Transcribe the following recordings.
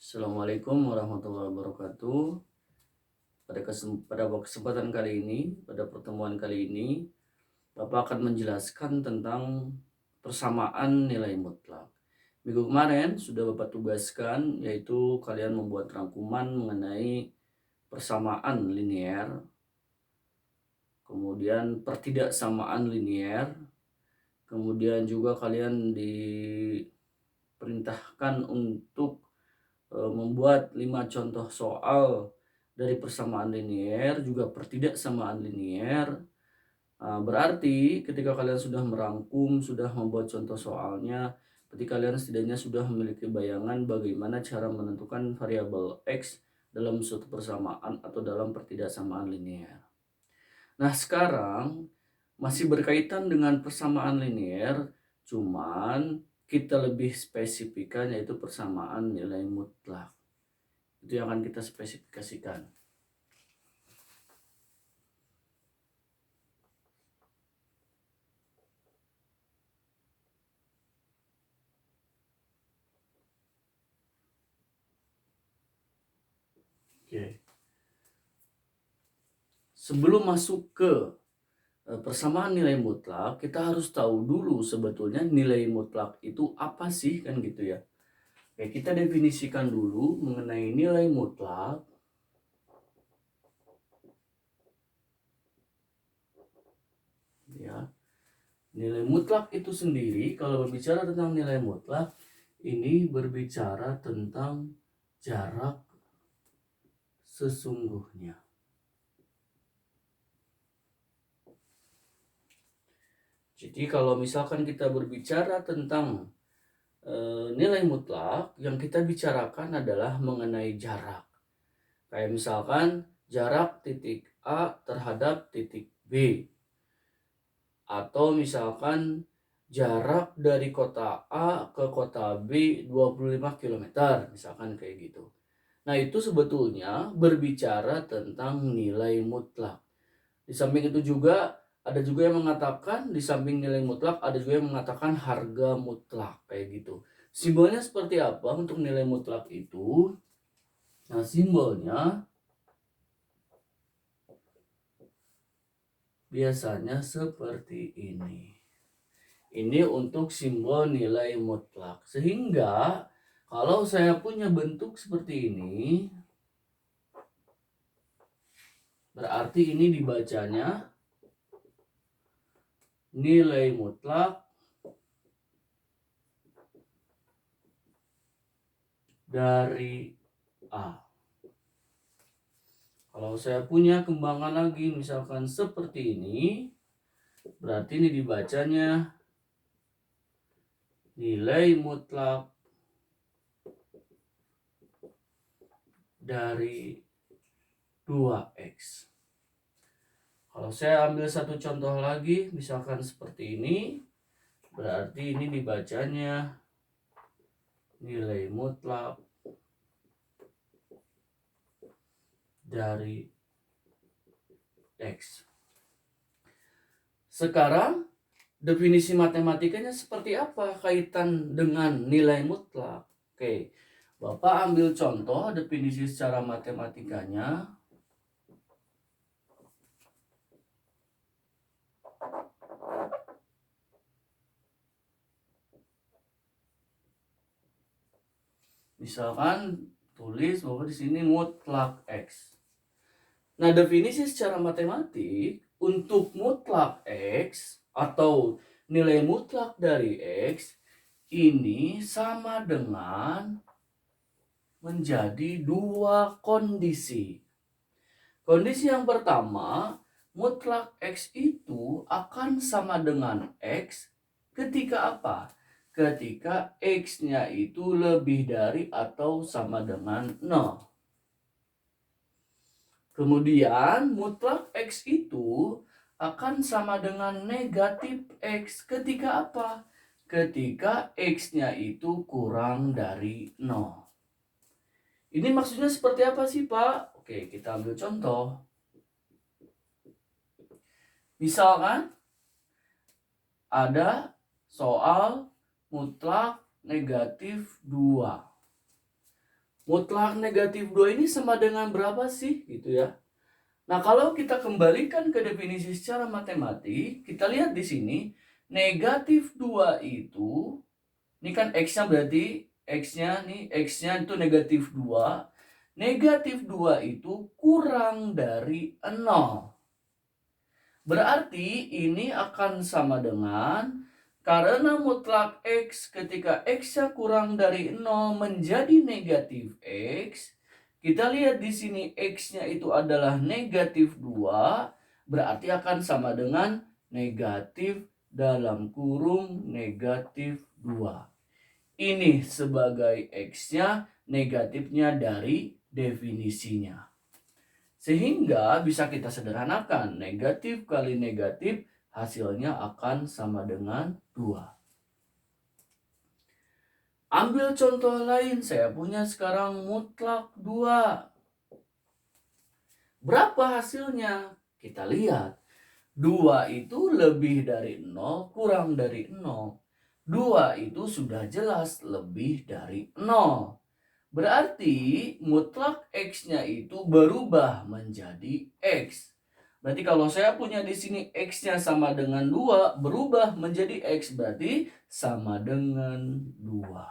Assalamualaikum warahmatullahi wabarakatuh. Pada kesempatan kali ini, pada pertemuan kali ini, Bapak akan menjelaskan tentang persamaan nilai mutlak. Minggu kemarin sudah Bapak tugaskan, yaitu kalian membuat rangkuman mengenai persamaan linear, kemudian pertidaksamaan linear, kemudian juga kalian diperintahkan untuk membuat 5 contoh soal dari persamaan linear, juga pertidaksamaan linear. Berarti ketika kalian sudah merangkum, sudah membuat contoh soalnya, berarti kalian setidaknya sudah memiliki bayangan bagaimana cara menentukan variabel X dalam suatu persamaan atau dalam pertidaksamaan linear. Nah, sekarang masih berkaitan dengan persamaan linear, cuman kita lebih spesifikkan yaitu persamaan nilai mutlak. Itu yang akan kita spesifikasikan. Oke. Sebelum masuk ke persamaan nilai mutlak, kita harus tahu dulu sebetulnya nilai mutlak itu apa sih, kan gitu ya. Oke, kita definisikan dulu mengenai nilai mutlak. Ya. Nilai mutlak itu sendiri, kalau berbicara tentang nilai mutlak, ini berbicara tentang jarak sesungguhnya. Jadi kalau misalkan kita berbicara tentang nilai mutlak, yang kita bicarakan adalah mengenai jarak. Kayak misalkan jarak titik A terhadap titik B. Atau misalkan jarak dari kota A ke kota B 25 km, misalkan kayak gitu. Nah, itu sebetulnya berbicara tentang nilai mutlak. Di samping itu juga ada juga yang mengatakan di samping nilai mutlak ada juga yang mengatakan harga mutlak kayak gitu. Simbolnya seperti apa untuk nilai mutlak itu? Nah, simbolnya biasanya seperti ini. Ini untuk simbol nilai mutlak. Sehingga kalau saya punya bentuk seperti ini, berarti ini dibacanya nilai mutlak dari A. Kalau saya punya kembangan lagi misalkan seperti ini, berarti ini dibacanya nilai mutlak dari 2X. Kalau saya ambil satu contoh lagi, misalkan seperti ini, berarti ini dibacanya nilai mutlak dari X. Sekarang definisi matematikanya seperti apa kaitan dengan nilai mutlak? Oke, Bapak ambil contoh definisi secara matematikanya. Misalkan tulis bahwa di sini mutlak X. Nah, definisi secara matematik untuk mutlak X atau nilai mutlak dari X ini sama dengan menjadi dua kondisi. Kondisi yang pertama, mutlak X itu akan sama dengan X ketika apa? Ketika X-nya itu lebih dari atau sama dengan 0. Kemudian mutlak X itu akan sama dengan negatif X ketika apa? Ketika X-nya itu kurang dari 0. Ini maksudnya seperti apa sih, Pak? Oke, kita ambil contoh. Misalkan ada soal mutlak negatif 2. mutlak negatif 2 ini sama dengan berapa sih gitu ya. Nah, kalau kita kembalikan ke definisi secara matematik, kita lihat di sini negatif 2 itu, ini kan X-nya berarti X-nya itu negatif 2. Negatif 2 itu kurang dari 0. Berarti ini akan sama dengan karena mutlak X ketika X-nya kurang dari 0 menjadi negatif X. Kita lihat di sini X-nya itu adalah negatif 2. Berarti akan sama dengan negatif dalam kurung negatif 2. Ini sebagai X-nya, negatifnya dari definisinya. Sehingga bisa kita sederhanakan, negatif kali negatif hasilnya akan sama dengan 2. Ambil contoh lain, saya punya sekarang mutlak 2. Berapa hasilnya? Kita lihat. 2 itu lebih dari 0 kurang dari 0. 2 itu sudah jelas lebih dari 0. Berarti mutlak X-nya itu berubah menjadi X. Berarti kalau saya punya di sini X-nya sama dengan 2, berubah menjadi X, berarti sama dengan 2.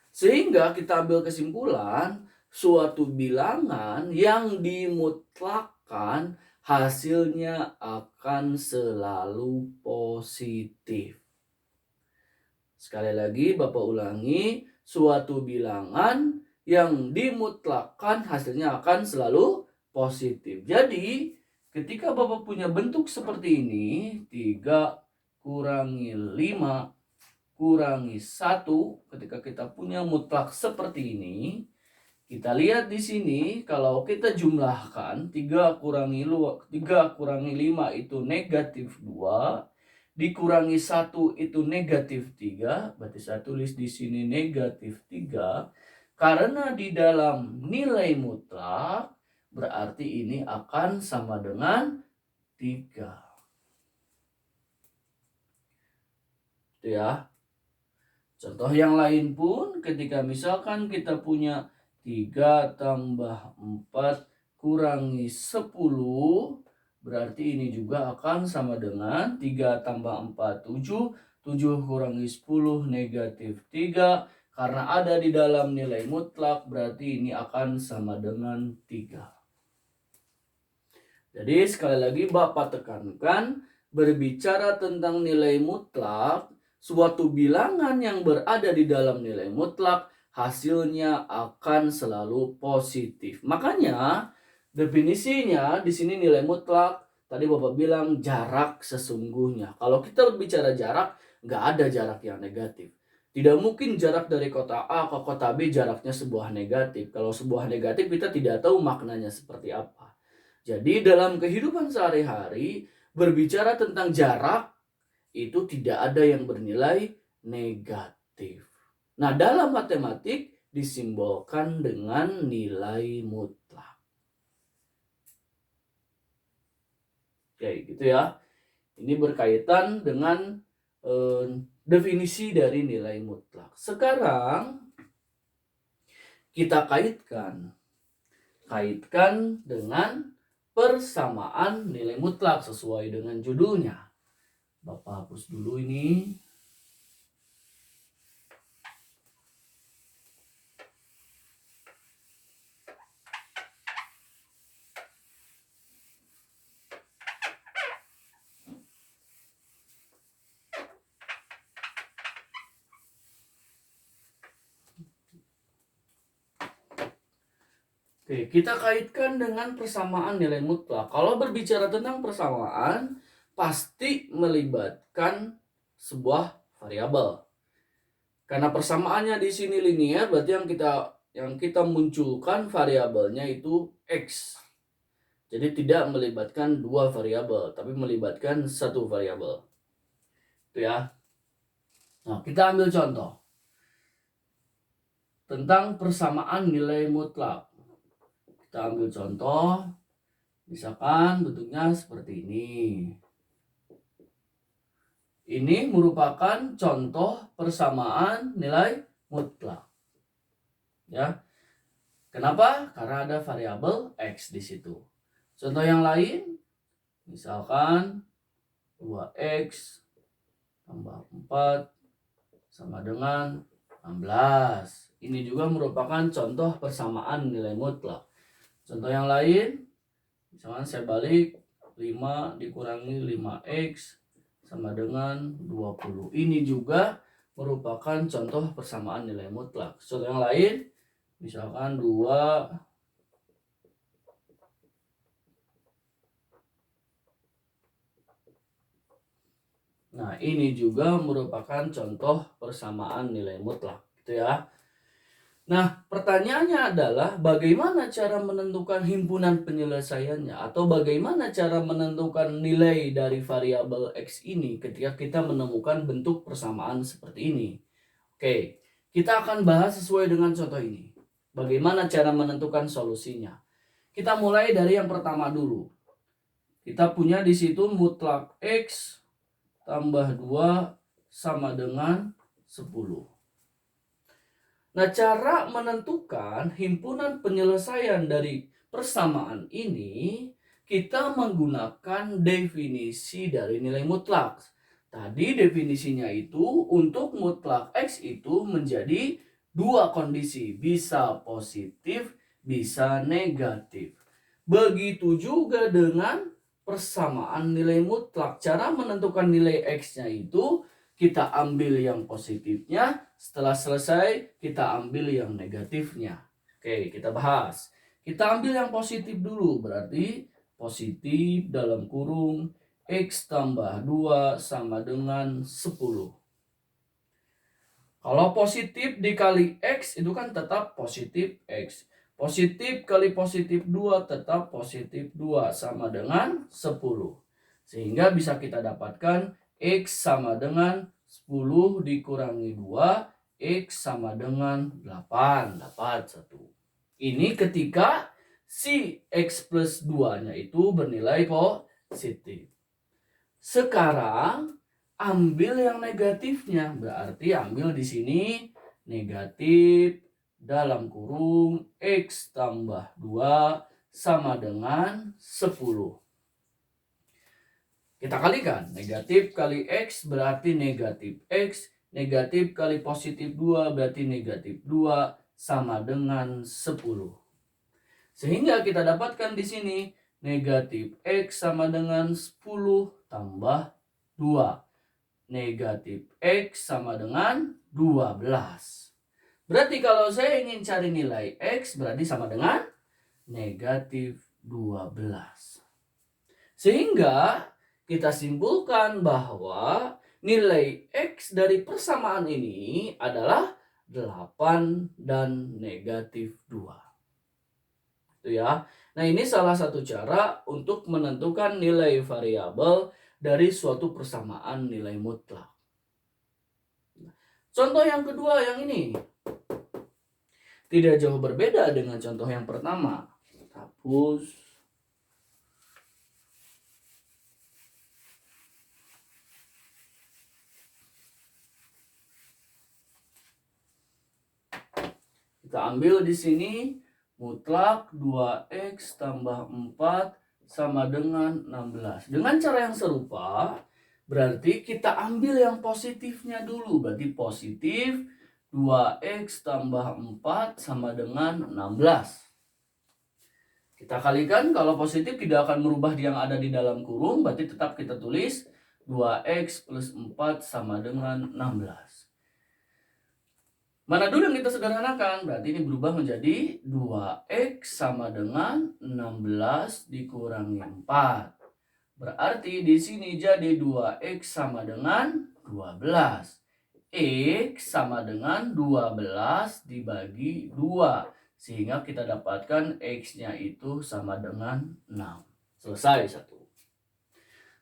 Sehingga kita ambil kesimpulan, suatu bilangan yang dimutlakkan hasilnya akan selalu positif. Sekali lagi Bapak ulangi, suatu bilangan yang dimutlakkan hasilnya akan selalu positif. Jadi ketika Bapak punya bentuk seperti ini, 3 kurangi 5 kurangi 1, ketika kita punya mutlak seperti ini, kita lihat di sini kalau kita jumlahkan 3 kurangi 5 itu negatif 2. Dikurangi 1 itu negatif 3, berarti saya tulis di sini negatif 3. Karena di dalam nilai mutlak, berarti ini akan sama dengan 3. Itu ya. Contoh yang lain pun ketika misalkan kita punya 3 tambah 4 kurangi 10, berarti ini juga akan sama dengan 3 tambah 4, 7. 7 kurangi 10 negatif 3. Karena ada di dalam nilai mutlak, berarti ini akan sama dengan 3. Jadi sekali lagi Bapak tekankan, berbicara tentang nilai mutlak, suatu bilangan yang berada di dalam nilai mutlak, hasilnya akan selalu positif. Makanya definisinya di sini nilai mutlak, tadi Bapak bilang jarak sesungguhnya. Kalau kita berbicara jarak, nggak ada jarak yang negatif. Tidak mungkin jarak dari kota A ke kota B jaraknya sebuah negatif. Kalau sebuah negatif kita tidak tahu maknanya seperti apa. Jadi dalam kehidupan sehari-hari, berbicara tentang jarak itu tidak ada yang bernilai negatif. Nah, dalam matematik disimbolkan dengan nilai mutlak. Oke, gitu ya. Ini berkaitan dengan definisi dari nilai mutlak. Sekarang kita kaitkan dengan persamaan nilai mutlak sesuai dengan judulnya. Bapak hapus dulu ini. Oke, kita kaitkan dengan persamaan nilai mutlak. Kalau berbicara tentang persamaan, pasti melibatkan sebuah variabel. Karena persamaannya di sini linear, berarti yang kita munculkan variabelnya itu X. Jadi tidak melibatkan dua variabel, tapi melibatkan satu variabel. Itu ya. Nah, kita ambil contoh tentang persamaan nilai mutlak. Kita ambil contoh, misalkan bentuknya seperti ini. Ini merupakan contoh persamaan nilai mutlak. Ya. Kenapa? Karena ada variabel X di situ. Contoh yang lain, misalkan 2X tambah 4 sama dengan 16. Ini juga merupakan contoh persamaan nilai mutlak. Contoh yang lain, misalkan saya balik 5 dikurangi 5X sama dengan 20. Ini juga merupakan contoh persamaan nilai mutlak. Contoh yang lain, misalkan 2 Nah, ini juga merupakan contoh persamaan nilai mutlak, gitu ya. Nah, pertanyaannya adalah bagaimana cara menentukan himpunan penyelesaiannya atau bagaimana cara menentukan nilai dari variabel X ini ketika kita menemukan bentuk persamaan seperti ini. Oke, kita akan bahas sesuai dengan contoh ini. Bagaimana cara menentukan solusinya? Kita mulai dari yang pertama dulu. Kita punya di situ mutlak X tambah 2 sama dengan 10. Nah, cara menentukan himpunan penyelesaian dari persamaan ini, kita menggunakan definisi dari nilai mutlak. Tadi definisinya itu untuk mutlak X itu menjadi dua kondisi, bisa positif, bisa negatif. Begitu juga dengan persamaan nilai mutlak. Cara menentukan nilai X-nya itu kita ambil yang positifnya, setelah selesai kita ambil yang negatifnya. Oke, kita bahas. Kita ambil yang positif dulu, berarti positif dalam kurung X tambah 2 sama dengan 10. Kalau positif dikali X itu kan tetap positif X. Positif kali positif 2 tetap positif 2 sama dengan 10. Sehingga bisa kita dapatkan X sama dengan 10 dikurangi 2, X sama dengan 8. Dapat 1. Ini ketika si X plus 2-nya itu bernilai positif. Sekarang ambil yang negatifnya, berarti ambil di sini negatif dalam kurung X tambah 2 sama dengan 10. Kita kalikan, negatif kali X berarti negatif X, negatif kali positif 2 berarti negatif 2 sama dengan 10. Sehingga kita dapatkan di sini negatif X sama dengan 10 tambah 2. Negatif X sama dengan 12. Berarti kalau saya ingin cari nilai X berarti sama dengan negatif 12. Sehingga kita simpulkan bahwa nilai X dari persamaan ini adalah 8 dan negatif 2. Itu ya. Nah, ini salah satu cara untuk menentukan nilai variabel dari suatu persamaan nilai mutlak. Contoh yang kedua yang ini tidak jauh berbeda dengan contoh yang pertama. Hapus. Kita ambil di sini mutlak 2X tambah 4 sama dengan 16. Dengan cara yang serupa, berarti kita ambil yang positifnya dulu. Berarti positif 2X tambah 4 sama dengan 16. Kita kalikan, kalau positif tidak akan merubah yang ada di dalam kurung, berarti tetap kita tulis 2X plus 4 sama dengan 16. Mana dulu yang kita sederhanakan? Berarti ini berubah menjadi 2X sama dengan 16 dikurangi 4. Berarti di sini jadi 2X sama dengan 12. X sama dengan 12 dibagi 2. Sehingga kita dapatkan X-nya itu sama dengan 6. Selesai satu.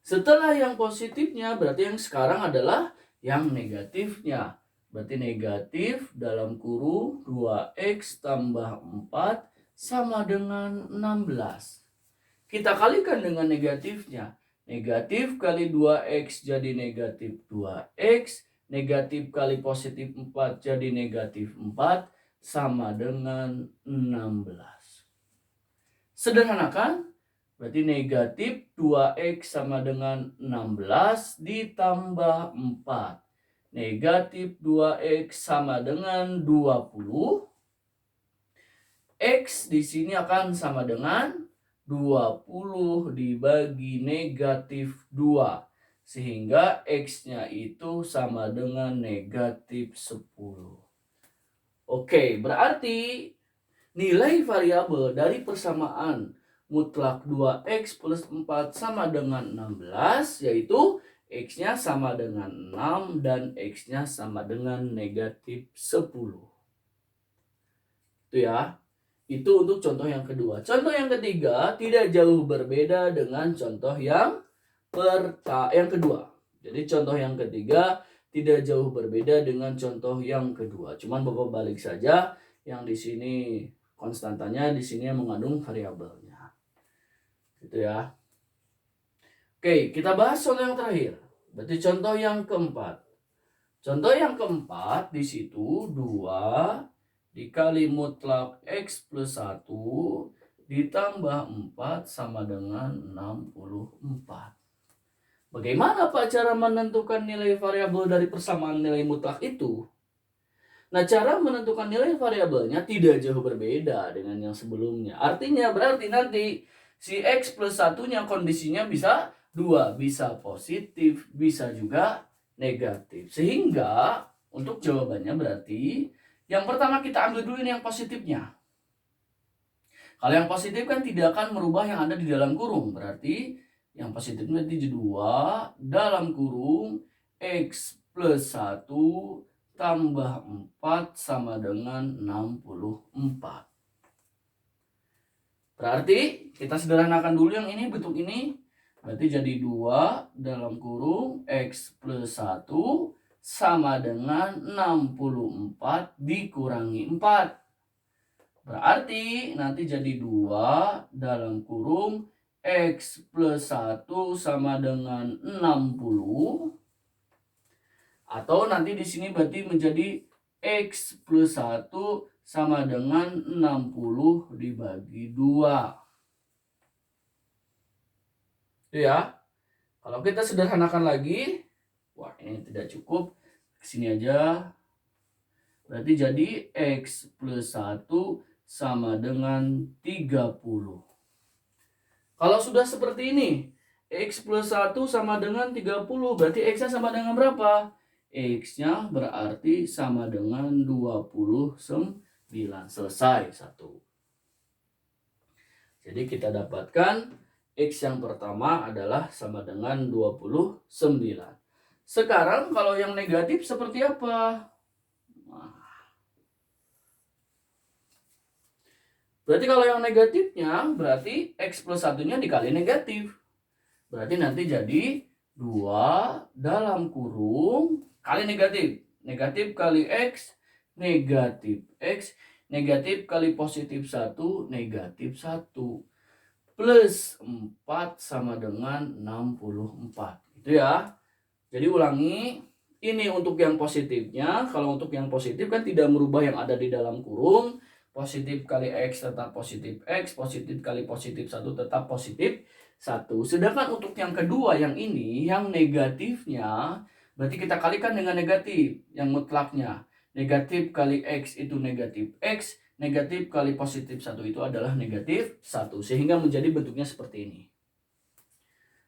Setelah yang positifnya, berarti yang sekarang adalah yang negatifnya. Berarti negatif dalam kurung 2X tambah 4 sama dengan 16. Kita kalikan dengan negatifnya. Negatif kali 2X jadi negatif 2X. Negatif kali positif 4 jadi negatif 4. sama dengan 16. Sederhanakan, berarti negatif 2x sama dengan 16 ditambah 4. Negatif 2x sama dengan 20. X di sini akan sama dengan 20 dibagi negatif 2. Sehingga X-nya itu sama dengan negatif 10. Oke, berarti nilai variabel dari persamaan mutlak 2x plus 4 sama dengan 16, yaitu X-nya sama dengan 6 dan X-nya sama dengan negatif 10. Itu ya. Itu untuk contoh yang kedua. Contoh yang ketiga tidak jauh berbeda dengan contoh yang kedua. Jadi contoh yang ketiga tidak jauh berbeda dengan contoh yang kedua. Cuman Bapak balik saja yang di sini konstantanya, di sini yang mengandung variabelnya. Gitu ya. Oke, kita bahas contoh yang terakhir. Berarti contoh yang keempat. Contoh yang keempat di situ 2 dikali mutlak X plus 1 ditambah 4 sama dengan 64. Bagaimana Pak cara menentukan nilai variabel dari persamaan nilai mutlak itu? Nah, cara menentukan nilai variabelnya tidak jauh berbeda dengan yang sebelumnya. Artinya berarti nanti si X plus 1-nya kondisinya bisa 2, bisa positif, bisa juga negatif. Sehingga untuk jawabannya berarti yang pertama kita ambil dulu ini yang positifnya. Kalau yang positif kan tidak akan merubah yang ada di dalam kurung. Berarti yang positifnya jadi 2 dalam kurung X plus 1 tambah 4 sama dengan 64. Berarti kita sederhanakan dulu yang ini, bentuk ini. Berarti jadi 2 dalam kurung X plus 1 sama dengan 64 dikurangi 4. Berarti nanti jadi 2 dalam kurung X plus 1 sama dengan 60. Atau nanti di sini berarti menjadi X plus 1 sama dengan 60 dibagi 2. Itu ya. Kalau kita sederhanakan lagi, wah ini tidak cukup. Kesini aja. Berarti jadi X plus 1 sama dengan 30. Kalau sudah seperti ini, X plus 1 sama dengan 30, berarti X-nya sama dengan berapa? X-nya berarti sama dengan 29. Selesai satu. Jadi kita dapatkan X yang pertama adalah sama dengan 29. Sekarang kalau yang negatif seperti apa? Berarti kalau yang negatifnya berarti X plus 1-nya dikali negatif. Berarti nanti jadi 2 dalam kurung kali negatif. Negatif kali X, negatif X, negatif kali positif 1, negatif 1. Plus 4 sama dengan 64. Itu ya. Jadi ulangi. Ini untuk yang positifnya. Kalau untuk yang positif kan tidak merubah yang ada di dalam kurung. Positif kali X tetap positif X, positif kali positif 1 tetap positif 1. Sedangkan untuk yang kedua yang ini, yang negatifnya, berarti kita kalikan dengan negatif, yang mutlaknya. Negatif kali X itu negatif X, negatif kali positif 1 itu adalah negatif 1. Sehingga menjadi bentuknya seperti ini.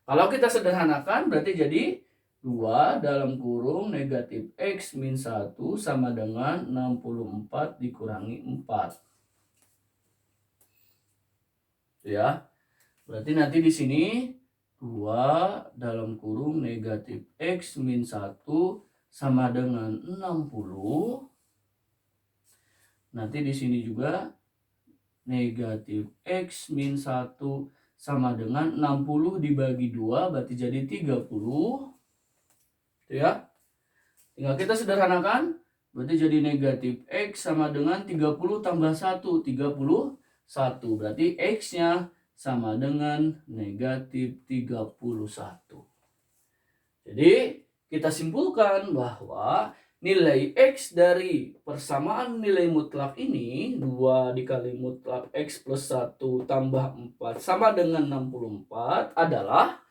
Kalau kita sederhanakan berarti jadi 2 dalam kurung negatif X min 1 sama dengan 64 dikurangi 4. Ya. Berarti nanti di sini 2 dalam kurung negatif X min 1 sama dengan 60. Nanti di sini juga negatif X min 1 sama dengan 60 dibagi 2 berarti jadi 30. Ya, tinggal kita sederhanakan, berarti jadi negatif X sama dengan 30 tambah 1, 31. Berarti X-nya sama dengan negatif 31. Jadi kita simpulkan bahwa nilai X dari persamaan nilai mutlak ini, 2 dikali mutlak X plus 1 tambah 4 sama dengan 64 adalah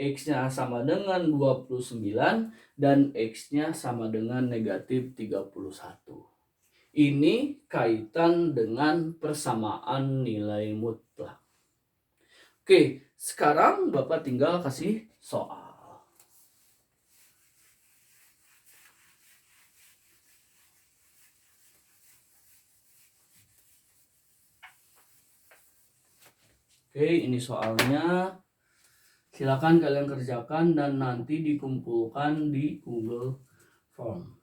X-nya sama dengan 29 dan X-nya sama dengan negatif 31. Ini kaitan dengan persamaan nilai mutlak. Oke, sekarang Bapak tinggal kasih soal. Oke, ini soalnya. Silakan kalian kerjakan dan nanti dikumpulkan di Google Form.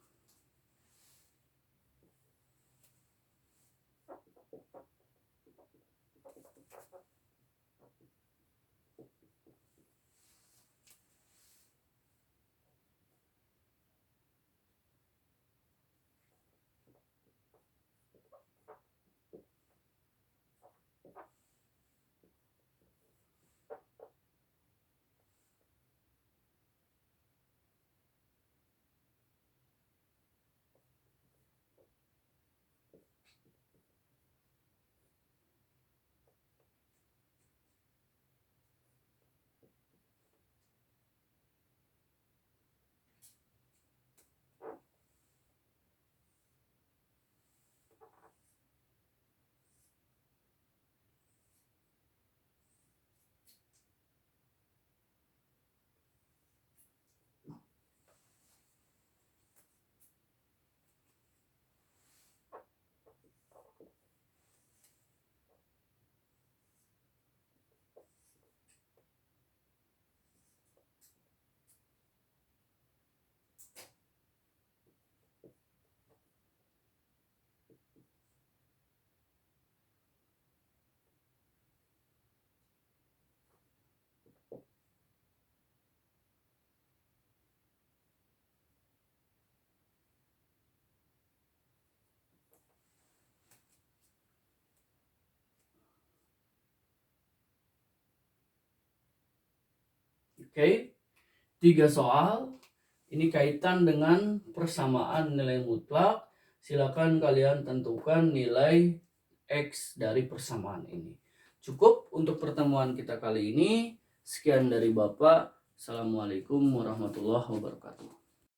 Oke, 3 soal. Ini kaitan dengan persamaan nilai mutlak. Silakan kalian tentukan nilai X dari persamaan ini. Cukup untuk pertemuan kita kali ini. Sekian dari Bapak. Assalamualaikum warahmatullahi wabarakatuh.